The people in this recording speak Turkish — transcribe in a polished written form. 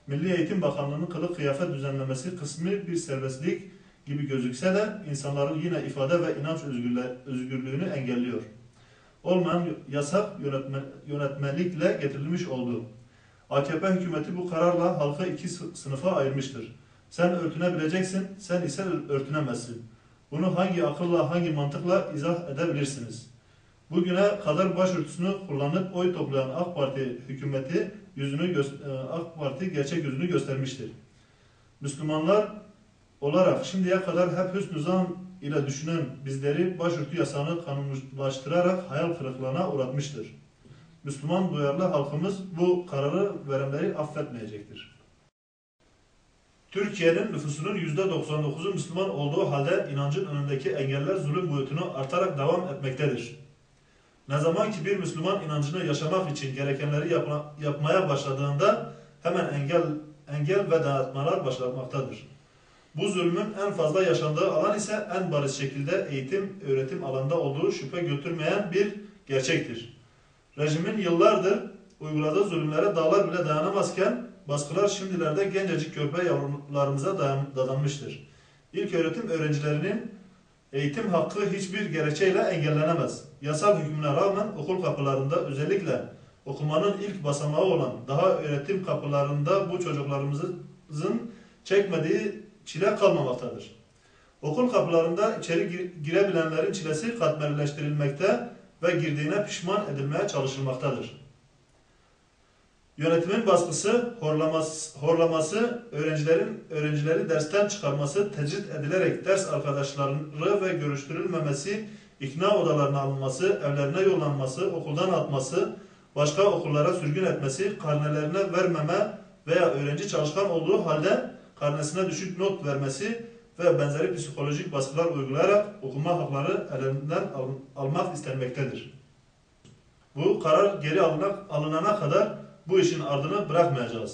Milli Eğitim Bakanlığı'nın kılık kıyafet düzenlemesi kısmi bir serbestlik gibi gözükse de insanların yine ifade ve inanç özgürlüğünü engelliyor. Olmayan yasak yönetmelikle getirilmiş oldu. AKP hükümeti bu kararla halkı iki sınıfa ayırmıştır. Sen örtünebileceksin, sen ise örtünemezsin. Bunu hangi akılla, hangi mantıkla izah edebilirsiniz? Bugüne kadar başörtüsünü kullanıp oy toplayan AK Parti hükümeti AK Parti gerçek yüzünü göstermiştir. Müslümanlar olarak şimdiye kadar hep hüsnü zan ile düşünen bizleri başörtü yasağını kanunlaştırarak hayal kırıklığına uğratmıştır. Müslüman duyarlı halkımız bu kararı verenleri affetmeyecektir. Türkiye'nin nüfusunun %99'u Müslüman olduğu halde inancın önündeki engeller zulüm boyutunu artarak devam etmektedir. Ne zaman ki bir Müslüman inancını yaşamak için gerekenleri yapmaya başladığında hemen engel ve dayatmalar başlamaktadır. Bu zulmün en fazla yaşandığı alan ise en bariz şekilde eğitim, öğretim alanında olduğu şüphe götürmeyen bir gerçektir. Rejimin yıllardır uyguladığı zulümlere dağlar bile dayanamazken baskılar şimdilerde gencecik körpe yavrularımıza dadanmıştır. İlköğretim öğrencilerinin eğitim hakkı hiçbir gerekçeyle engellenemez. Yasal hükmüne rağmen okul kapılarında özellikle okumanın ilk basamağı olan daha öğretim kapılarında bu çocuklarımızın çekmediği çile kalmamaktadır. Okul kapılarında içeri girebilenlerin çilesi katmerleştirilmekte ve girdiğine pişman edilmeye çalışılmaktadır. Yönetimin baskısı, horlaması, öğrencileri dersten çıkarması, tecrit edilerek ders arkadaşları ve görüştürülmemesi, ikna odalarına alınması, evlerine yollanması, okuldan atması, başka okullara sürgün etmesi, karnelerine vermeme veya öğrenci çalışkan olduğu halde karnesine düşük not vermesi ve benzeri psikolojik baskılar uygulayarak okuma hakları elinden almak istenmektedir. Bu karar geri alınana kadar bu işin ardını bırakmayacağız.